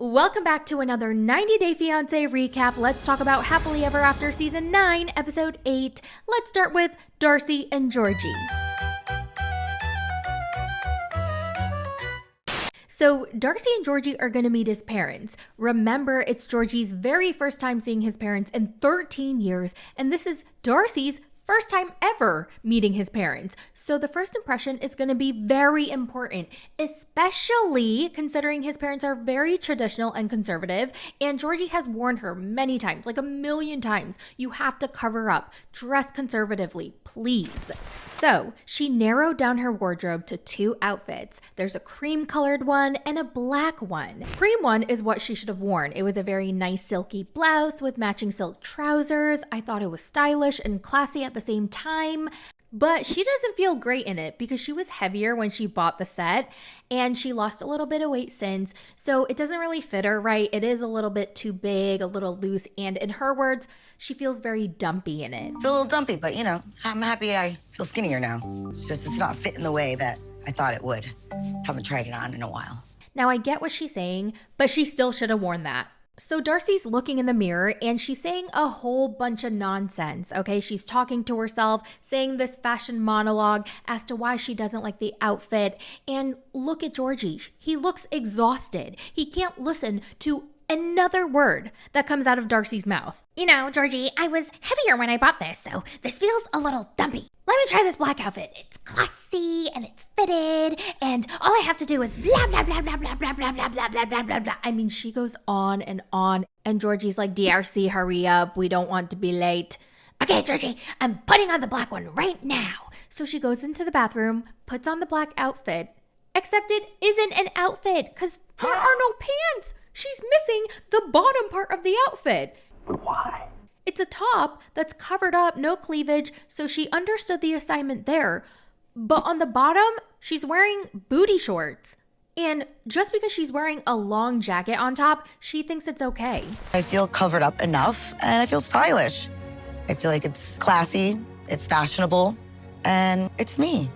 Welcome back to another 90 Day Fiancé recap. Let's talk about Happily Ever After Season 9, Episode 8. Let's start with Darcey and Georgi. So Darcey and Georgi are going to meet his parents. Remember, it's Georgi's very first time seeing his parents in 13 years, and this is Darcey's first time ever meeting his parents. So the first impression is going to be very important, especially considering his parents are very traditional and conservative. And Georgi has warned her many times, like a million times, you have to cover up, dress conservatively, please. So she narrowed down her wardrobe to 2 outfits. There's a cream colored one and a black one. Cream one is what she should have worn. It was a very nice silky blouse with matching silk trousers. I thought it was stylish and classy at the same time, but she doesn't feel great in it because she was heavier when she bought the set and she lost a little bit of weight since, so it doesn't really fit her right. It is a little bit too big, a little loose, and in her words, she feels very dumpy in it. Feel a little dumpy, but you know, I'm happy I feel skinnier now. It's just, it's not fitting the way that I thought it would. Haven't tried it on in a while. Now I get what she's saying, but she still should have worn that. So Darcey's looking in the mirror and she's saying a whole bunch of nonsense, okay? She's talking to herself, saying this fashion monologue as to why she doesn't like the outfit. And look at Georgi. He looks exhausted. He can't listen to another word that comes out of Darcey's mouth. You know, Georgi, I was heavier when I bought this, so this feels a little dumpy. Let me try this black outfit. It's classy and it's fitted, and all I have to do is blah, blah, blah, blah, blah, blah, blah, blah, blah, blah, blah, blah, blah. I mean, she goes on, and Georgi's like, Darcey, hurry up. We don't want to be late. Okay, Georgi, I'm putting on the black one right now. So she goes into the bathroom, puts on the black outfit, except it isn't an outfit because there are no pants. She's missing the bottom part of the outfit. But why? It's a top that's covered up, no cleavage, so she understood the assignment there. But on the bottom, she's wearing booty shorts. And just because she's wearing a long jacket on top, she thinks it's okay. I feel covered up enough and I feel stylish. I feel like it's classy, it's fashionable, and it's me.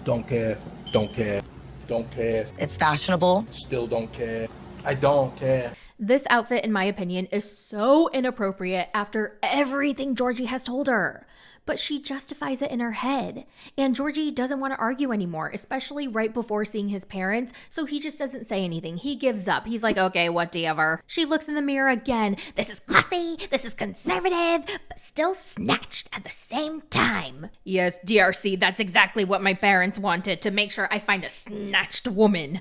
Don't care, don't care, don't care. It's fashionable. Still don't care. I don't care. This outfit, in my opinion, is so inappropriate after everything Georgi has told her. But she justifies it in her head. And Georgi doesn't want to argue anymore, especially right before seeing his parents. So he just doesn't say anything. He gives up. He's like, okay, whatever. She looks in the mirror again. This is classy, this is conservative, but still snatched at the same time. Yes, Darcey, that's exactly what my parents wanted, to make sure I find a snatched woman.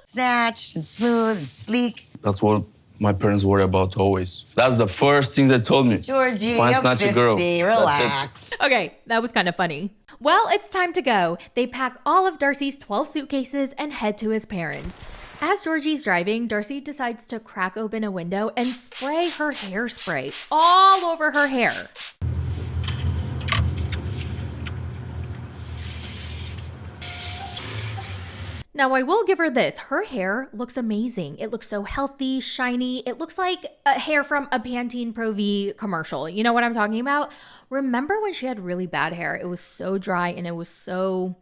Snatched and smooth and sleek. That's what my parents worry about always. That's the first thing they told me. Georgi, Why I'm snatch 50, a girl? relax. Okay, that was kind of funny. Well, it's time to go. They pack all of Darcey's 12 suitcases and head to his parents. As Georgi's driving, Darcey decides to crack open a window and spray her hairspray all over her hair. Now, I will give her this. Her hair looks amazing. It looks so healthy, shiny. It looks like hair from a Pantene Pro V commercial. You know what I'm talking about? Remember when she had really bad hair? It was so dry and it was so...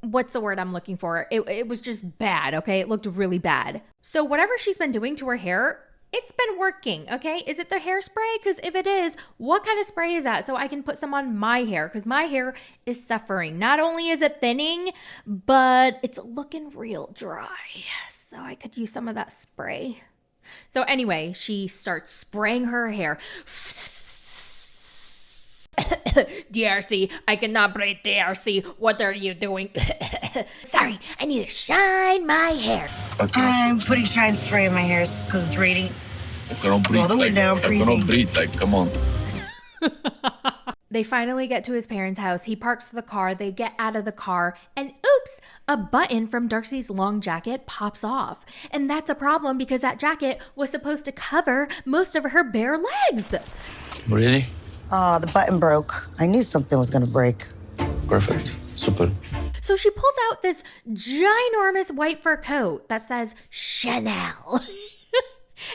What's the word I'm looking for? It was just bad, okay? It looked really bad. So whatever she's been doing to her hair, it's been working, okay? Is it the hairspray? Because if it is, what kind of spray is that? So I can put some on my hair because my hair is suffering. Not only is it thinning, but it's looking real dry. So I could use some of that spray. So anyway, she starts spraying her hair. Darcey, I cannot breathe, Darcey. What are you doing? Sorry, I need to shine my hair. Okay. I'm putting shine spray in my hair because it's raining. I cannot breathe. Roll the window, I'm I freezing. cannot breathe. Like, come on. They finally get to his parents' house. He parks the car. They get out of the car. And oops, a button from Darcey's long jacket pops off. And that's a problem because that jacket was supposed to cover most of her bare legs. Really? Oh, the button broke. I knew something was gonna break. Perfect. Super. So she pulls out this ginormous white fur coat that says Chanel.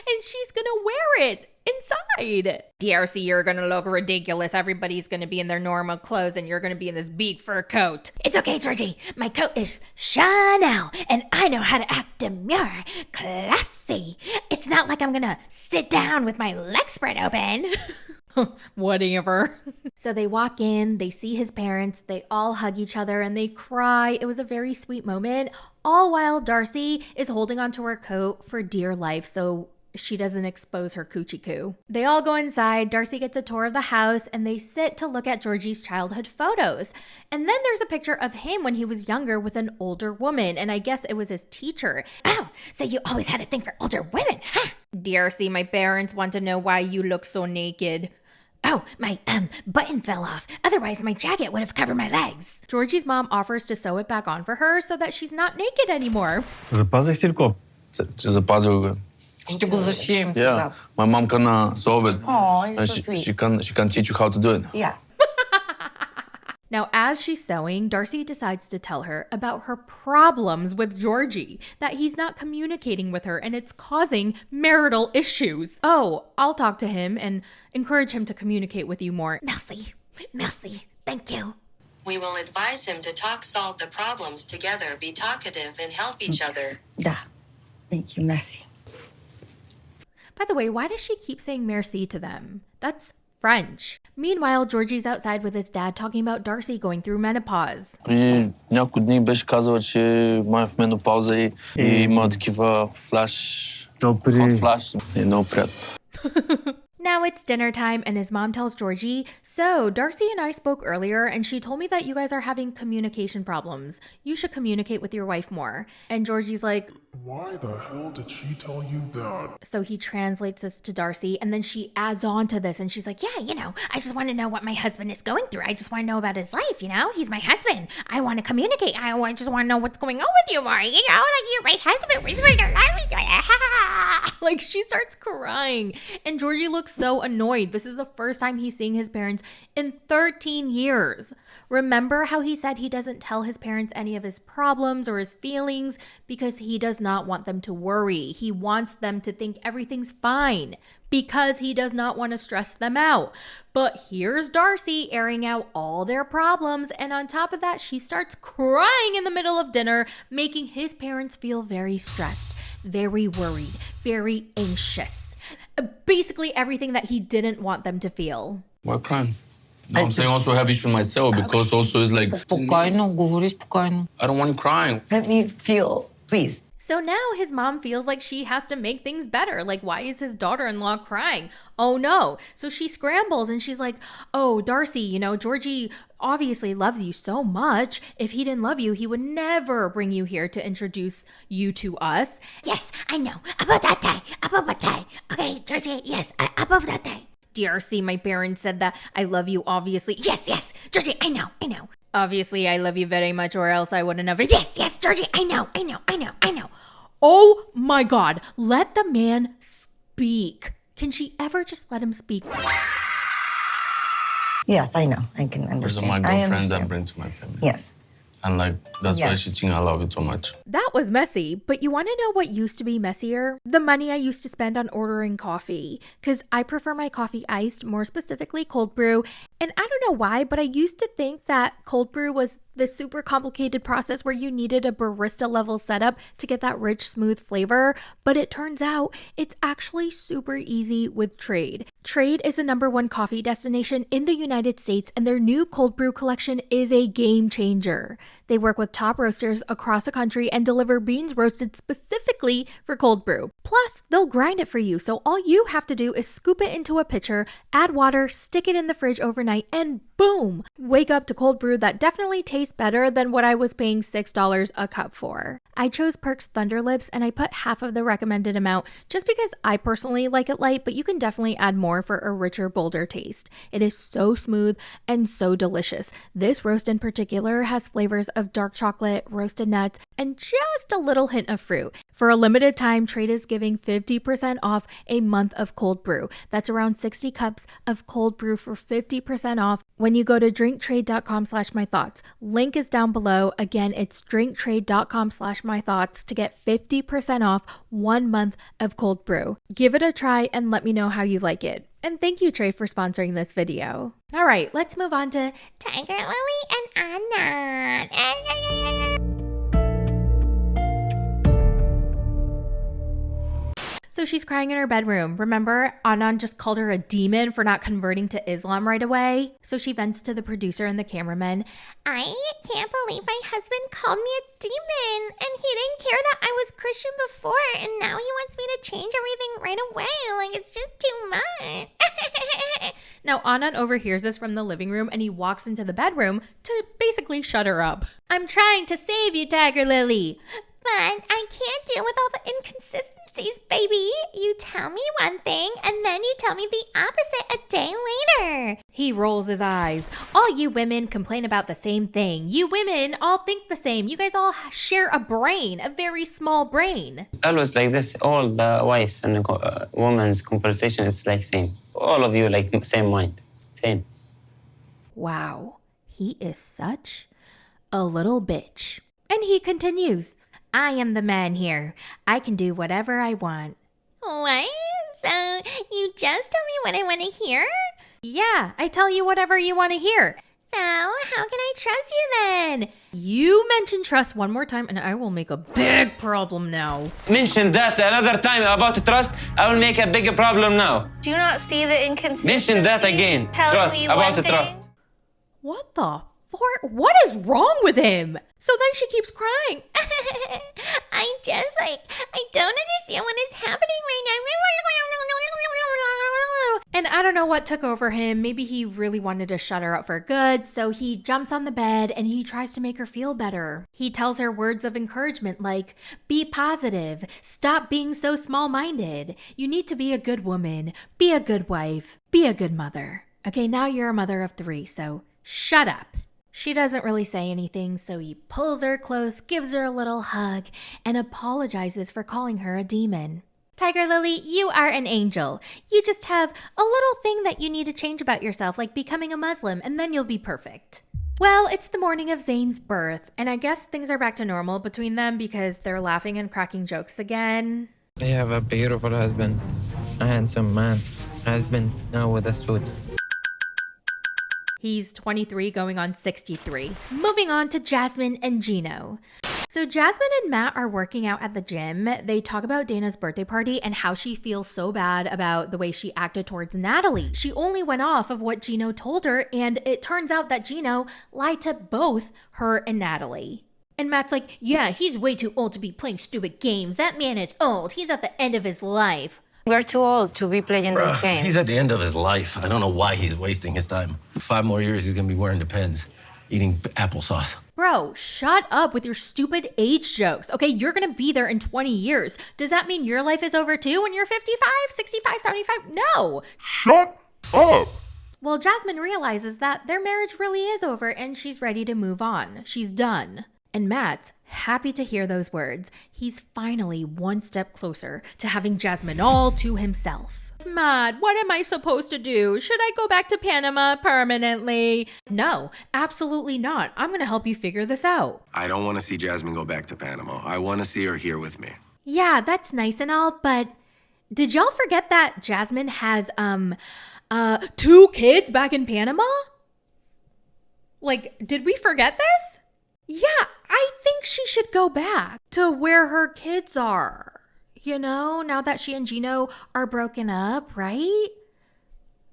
And she's gonna wear it inside. Darcey, you're gonna look ridiculous. Everybody's gonna be in their normal clothes and you're gonna be in this big fur coat. It's okay, Georgie. My coat is Chanel, and I know how to act demure, classy. It's not like I'm gonna sit down with my legs spread open. Whatever. So they walk in, they see his parents, they all hug each other and they cry. It was a very sweet moment, all while Darcey is holding onto her coat for dear life so she doesn't expose her coochie coo. They all go inside, Darcey gets a tour of the house, and they sit to look at Georgie's childhood photos. And then there's a picture of him when he was younger with an older woman, and I guess it was his teacher. Oh, so you always had a thing for older women, huh? Darcey, my parents want to know why you look so naked. Oh, my button fell off. Otherwise, my jacket would have covered my legs. Georgie's mom offers to sew it back on for her so that she's not naked anymore. Запазих tylko. Запазил го. Ще го зашием. Yeah, my mom can sew it. Aw, you're And so sweet. she can teach you how to do it. Yeah. Now, as she's sewing, Darcey decides to tell her about her problems with Georgie, that he's not communicating with her and it's causing marital issues. Oh, I'll talk to him and encourage him to communicate with you more. Merci, thank you. We will advise him to solve the problems together, be talkative, and help each other. Yeah. Thank you, merci. By the way, why does she keep saying merci to them? That's French. Meanwhile, Georgie's outside with his dad talking about Darcey going through menopause. Преди няколко дни беше казала, че май в менопауза и има такива флаш, hot flash. И много приятно. Now it's dinner time and his mom tells Georgie, so Darcey and I spoke earlier and she told me that you guys are having communication problems. You should communicate with your wife more. And Georgie's like, why the hell did she tell you that? so he translates this to Darcey and then she adds on to this and she's like, Yeah, I just want to know what my husband is going through. I just want to know about his life, He's my husband. I want to communicate. Just want to know what's going on with you more, like you're my husband. like she starts crying and Georgie looks so annoyed. This is the first time he's seeing his parents in 13 years. Remember how he said he doesn't tell his parents any of his problems or his feelings because he does not want them to worry. He wants them to think everything's fine because he does not want to stress them out. But here's Darcey airing out all their problems, and on top of that, she starts crying in the middle of dinner, making his parents feel very stressed, very worried, very anxious. Basically everything that he didn't want them to feel. Why crying? No, I'm saying also have issue myself because also it's like Спокойно, говори спокойно. I don't want crying. Let me feel, please. So now his mom feels like she has to make things better. Like, why is his daughter-in-law crying? Oh no. So she scrambles and she's like, oh, Darcey, Georgie obviously loves you so much. If he didn't love you, he would never bring you here to introduce you to us. Yes, I know. Abobate. Okay, Georgie, yes, abobate. Darcey, my parents said that I love you, obviously. Yes, Georgie, I know. Obviously, I love you very much, or else I wouldn't have. Yes, Georgie, I know. Oh my God, let the man speak. Can she ever just let him speak? Yes, I know. I can understand. Those are my I girlfriends understand. that bring to my family. Yes. And that's why Yes. she thinks I love you so much. That was messy, but you want to know what used to be messier? The money I used to spend on ordering coffee. Because I prefer my coffee iced, more specifically cold brew. And I don't know why, but I used to think that cold brew was this super complicated process where you needed a barista level setup to get that rich, smooth flavor. But it turns out it's actually super easy with Trade. Trade is the #1 coffee destination in the United States, and their new cold brew collection is a game changer. They work with top roasters across the country and deliver beans roasted specifically for cold brew. Plus, they'll grind it for you, so all you have to do is scoop it into a pitcher, add water, stick it in the fridge overnight, and boom! Wake up to cold brew that definitely tastes better than what I was paying $6 a cup for. I chose Perk's Thunder Lips and I put half of the recommended amount just because I personally like it light, but you can definitely add more for a richer, bolder taste. It is so smooth and so delicious. This roast in particular has flavors of dark chocolate, roasted nuts, and just a little hint of fruit. For a limited time, Trade is giving 50% off a month of cold brew. That's around 60 cups of cold brew for 50% off when you go to drinktrade.com/mythoughts. Link is down below. Again, it's drinktrade.com/mythoughts to get 50% off 1 month of cold brew. Give it a try and let me know how you like it. And thank you, Trey, for sponsoring this video. All right, let's move on to Tiger Lily and Anna. So she's crying in her bedroom. Remember, Anand just called her a demon for not converting to Islam right away? So she vents to the producer and the cameraman. I can't believe my husband called me a demon, and he didn't care that I was Christian before, and now he wants me to change everything right away. Like, it's just too much. Now, Anand overhears this from the living room, and he walks into the bedroom to basically shut her up. I'm trying to save you, Tiger Lily. But I can't deal with all the inconsistencies, baby. You tell me one thing, and then you tell me the opposite a day later. He rolls his eyes. All you women complain about the same thing. You women all think the same. You guys all share a brain, a very small brain. Always like this. All the wives and women's conversation, it's like same. All of you like same mind. Same. Wow. He is such a little bitch. And he continues. I am the man here. I can do whatever I want. What? So you just tell me what I want to hear? Yeah, I tell you whatever you want to hear. So how can I trust you then? You mention trust one more time and I will make a big problem now. Mention that another time about trust, I will make a bigger problem now. Do you not see the inconsistencies? Mention that again. Telling Trust, me about one the thing? trust. What the fork? What is wrong with him? So then she keeps crying. I don't understand what is happening right now. And I don't know what took over him. Maybe he really wanted to shut her up for good. So he jumps on the bed and he tries to make her feel better. He tells her words of encouragement like, be positive, stop being so small-minded. You need to be a good woman, be a good wife, be a good mother. Okay, now you're a mother of 3, so shut up. She doesn't really say anything, so he pulls her close, gives her a little hug, and apologizes for calling her a demon. Tiger Lily, you are an angel. You just have a little thing that you need to change about yourself, like becoming a Muslim, and then you'll be perfect. Well, it's the morning of Zayn's birth, and I guess things are back to normal between them because they're laughing and cracking jokes again. I have a beautiful husband, a handsome man. Husband now with a suit. He's 23 going on 63. Moving on to Jasmine and Gino. So Jasmine and Matt are working out at the gym. They talk about Dana's birthday party and how she feels so bad about the way she acted towards Natalie. She only went off of what Gino told her, and it turns out that Gino lied to both her and Natalie. And Matt's like, yeah, he's way too old to be playing stupid games. That man is old. He's at the end of his life. We're too old to be playing this game. He's at the end of his life. I don't know why he's wasting his time. 5 more years, he's gonna be wearing Depends, eating applesauce. Bro, shut up with your stupid age jokes. Okay, you're gonna be there in 20 years. Does that mean your life is over too when you're 55, 65, 75? No. Shut up! Well, Jasmine realizes that their marriage really is over and she's ready to move on. She's done. And Matt's happy to hear those words. He's finally one step closer to having Jasmine all to himself. Matt, what am I supposed to do? Should I go back to Panama permanently? No, absolutely not. I'm gonna help you figure this out. I don't want to see Jasmine go back to Panama. I want to see her here with me. Yeah, that's nice and all, but did y'all forget that Jasmine has, 2 kids back in Panama? Like, did we forget this? Yeah, I think she should go back to where her kids are. You know, now that she and Gino are broken up, right?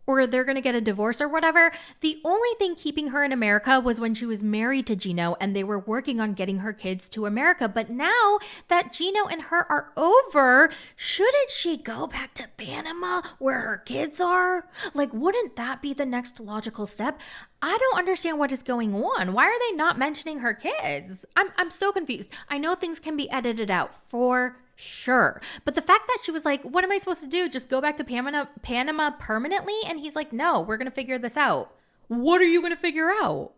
Or they're gonna get a divorce or whatever. The only thing keeping her in America was when she was married to Gino and they were working on getting her kids to America. But now that Gino and her are over, shouldn't she go back to Panama where her kids are? Like, wouldn't that be the next logical step? I don't understand what is going on. Why are they not mentioning her kids? I'm so confused. I know things can be edited out for sure. But the fact that she was like, what am I supposed to do? Just go back to Panama permanently? And he's like, no, we're going to figure this out. What are you going to figure out?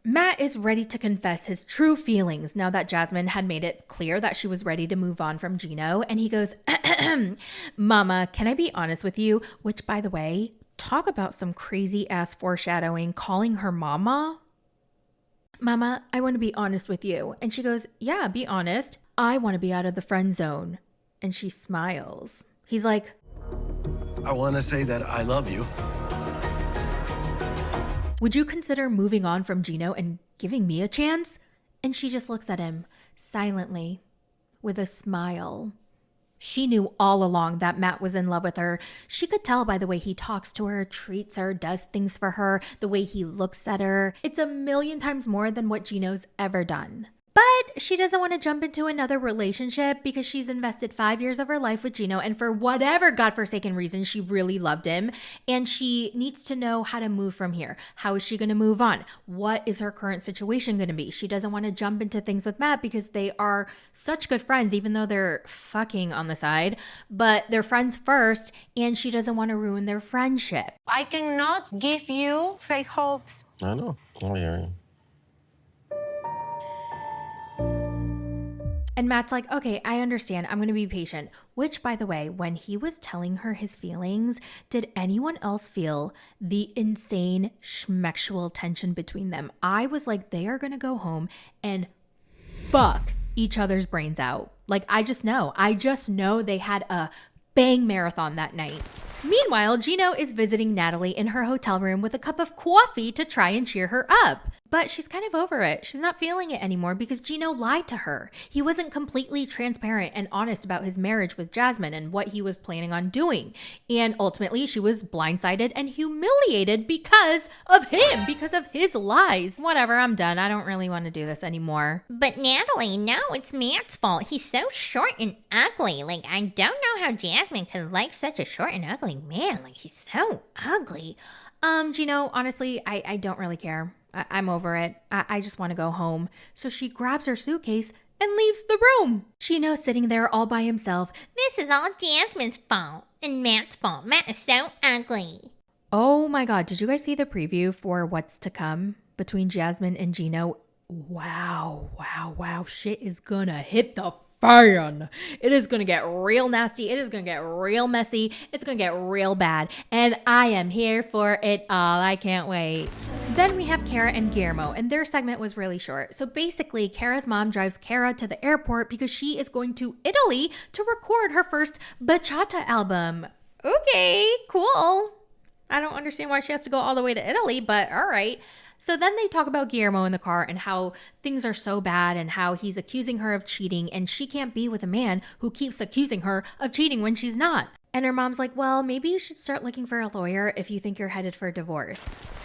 Matt is ready to confess his true feelings now that Jasmine had made it clear that she was ready to move on from Gino. And he goes, Mama, can I be honest with you? Which, by the way, talk about some crazy ass foreshadowing, calling her mama. Mama, I want to be honest with you. And she goes, yeah, be honest. I want to be out of the friend zone. And she smiles. He's like, I want to say that I love you. would you consider moving on from Gino and giving me a chance? And she just looks at him silently with a smile. She knew all along that Matt was in love with her. She could tell by the way he talks to her, treats her, does things for her, the way he looks at her. It's a million times more than what Gino's ever done. But she doesn't want to jump into another relationship because she's invested 5 years of her life with Gino, and for whatever godforsaken reason, she really loved him, and she needs to know how to move from here. How is she going to move on? What is her current situation going to be? She doesn't want to jump into things with Matt because they are such good friends, even though they're fucking on the side, but they're friends first, and she doesn't want to ruin their friendship. I cannot give you fake hopes. I know. I hear you. And Matt's like, okay, I understand. I'm going to be patient. Which, by the way, when he was telling her his feelings, did anyone else feel the insane schmexual tension between them? I was like, they are going to go home and fuck each other's brains out. Like, I just know they had a bang marathon that night. Meanwhile, Gino is visiting Natalie in her hotel room with a cup of coffee to try and cheer her up. But she's kind of over it. She's not feeling it anymore because Gino lied to her. He wasn't completely transparent and honest about his marriage with Jasmine and what he was planning on doing. And ultimately, she was blindsided and humiliated because of him, because of his lies. Whatever, I'm done. I don't really want to do this anymore. But Natalie, no, it's Matt's fault. He's so short and ugly. Like, I don't know how Jasmine could like such a short and ugly man. Like, he's so ugly. Gino, honestly, I don't really care. I'm over it. I just want to go home. So she grabs her suitcase and leaves the room. Gino's sitting there all by himself. This is all Jasmine's fault and Matt's fault. Matt is so ugly. Oh my God, did you guys see the preview for what's to come between Jasmine and Gino? Wow. Shit is gonna hit the fan. It is gonna get real nasty. It is gonna get real messy. It's gonna get real bad. And I am here for it all. I can't wait. Then we have Cara and Gmo, and their segment was really short. So basically, Cara's mom drives Cara to the airport because she is going to Italy to record her first bachata album. Okay, cool. I don't understand why she has to go all the way to Italy, but all right. So then they talk about Guillermo in the car and how things are so bad and how he's accusing her of cheating and she can't be with a man who keeps accusing her of cheating when she's not. And her mom's like, well, maybe you should start looking for a lawyer if you think you're headed for a divorce.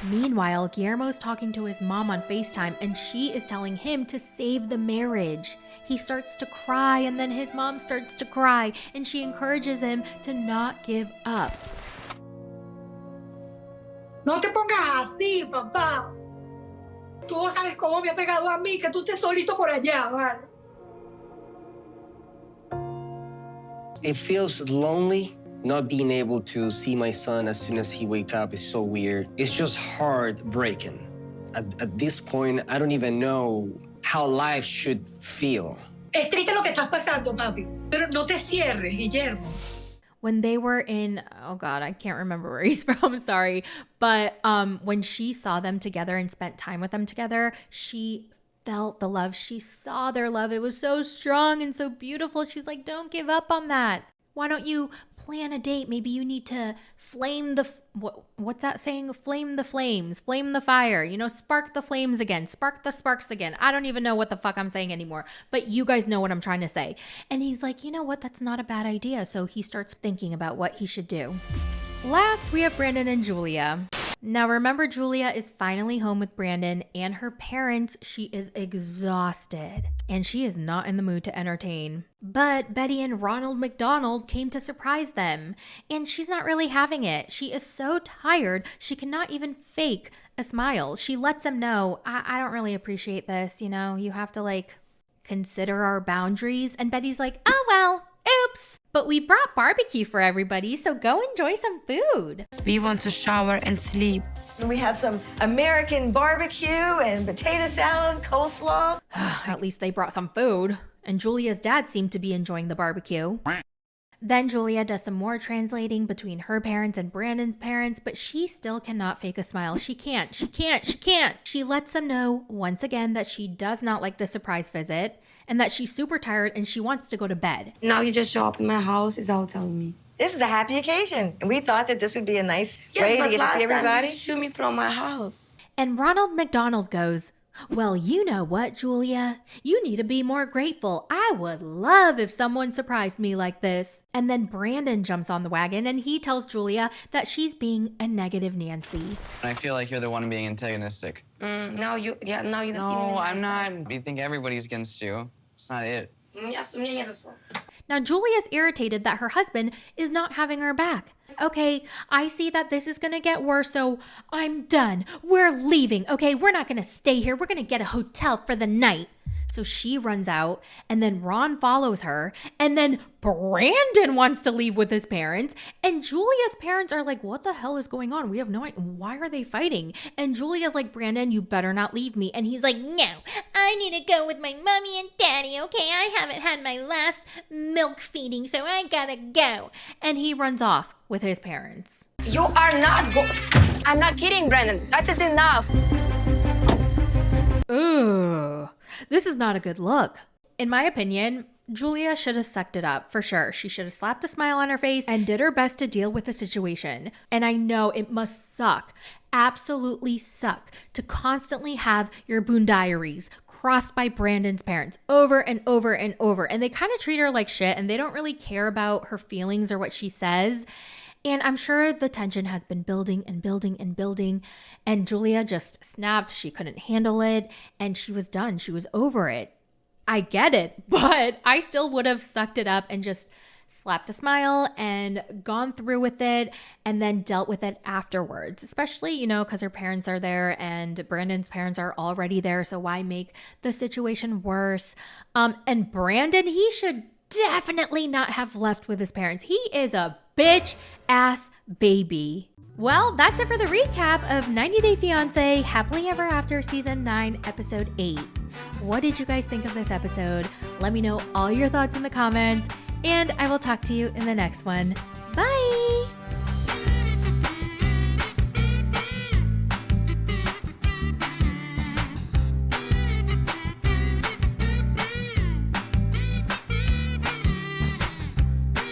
Meanwhile, Guillermo's talking to his mom on FaceTime and she is telling him to save the marriage. He starts to cry and then his mom starts to cry and she encourages him to not give up. No te pongas así, papá. Tú no sabes cómo me ha pegado a mí que tú estés solito por allá, ¿vale? It feels lonely. Not being able to see my son as soon as he wakes up is so weird. It's just heartbreaking. At this point, I don't even know how life should feel. Es triste lo que estás pasando, papi. Pero no te cierres, Guillermo. When they were in, oh God, I can't remember where he's from, sorry. But when she saw them together and spent time with them together, she felt the love. She saw their love. It was so strong and so beautiful. She's like, don't give up on that. Why don't you plan a date? Maybe you need to flame the, what's that saying? Flame the flames, flame the fire, you know, spark the flames again, spark the sparks again. I don't even know what the fuck I'm saying anymore, but you guys know what I'm trying to say. And he's like, you know what? That's not a bad idea. So he starts thinking about what he should do. Last, we have Brandon and Julia. Now, remember, Julia is finally home with Brandon and her parents. She is exhausted and she is not in the mood to entertain. But Betty and Ronald McDonald came to surprise them and she's not really having it. She is so tired, she cannot even fake a smile. She lets them know, I don't really appreciate this. You know, you have to like consider our boundaries. And Betty's like, oh, well, Oops! But we brought barbecue for everybody, so go enjoy some food. We want to shower and sleep. We have some American barbecue and potato salad, coleslaw. At least they brought some food. And Julia's dad seemed to be enjoying the barbecue. Then Julia does some more translating between her parents and Brandon's parents, but she still cannot fake a smile. She can't. She lets them know once again that she does not like the surprise visit and that she's super tired and she wants to go to bed. Now you just show up in my house, is all telling me. This is a happy occasion. And we thought that this would be a nice way to get to see everybody. You shoot me from my house. And Ronald McDonald goes, well, you know what, Julia? You need to be more grateful. I would love if someone surprised me like this. And then Brandon jumps on the wagon and he tells Julia that she's being a negative Nancy. I feel like you're the one being antagonistic. Now you. No, I'm not. You think everybody's against you. It's not it. Now, Julia's irritated that her husband is not having her back. Okay, I see that this is gonna get worse, so I'm done. We're leaving, okay? We're not gonna stay here. We're gonna get a hotel for the night. So she runs out, and then Ron follows her, and then Brandon wants to leave with his parents, and Julia's parents are like, what the hell is going on? We have no idea. Why are they fighting? And Julia's like, Brandon, you better not leave me. And he's like, no, I need to go with my mommy and daddy, okay? I haven't had my last milk feeding, so I gotta go. And he runs off with his parents. You are not I'm not kidding, Brandon. That is enough. Ugh. This is not a good look. In my opinion, Julia should have sucked it up, for sure. She should have slapped a smile on her face and did her best to deal with the situation. And I know it must suck, absolutely suck, to constantly have your boondiaries crossed by Brandon's parents over and over and over. And they kind of treat her like shit and they don't really care about her feelings or what she says. And I'm sure the tension has been building and building and building. And Julia just snapped. She couldn't handle it. And she was done. She was over it. I get it. But I still would have sucked it up and just slapped a smile and gone through with it and then dealt with it afterwards. Especially, you know, because her parents are there and Brandon's parents are already there. So why make the situation worse? And Brandon, he should definitely not have left with his parents. He is a bitch ass baby. Well, that's it for the recap of 90 Day Fiancé Happily Ever After Season 9, Episode 8. What did you guys think of this episode? Let me know all your thoughts in the comments, and I will talk to you in the next one. Bye!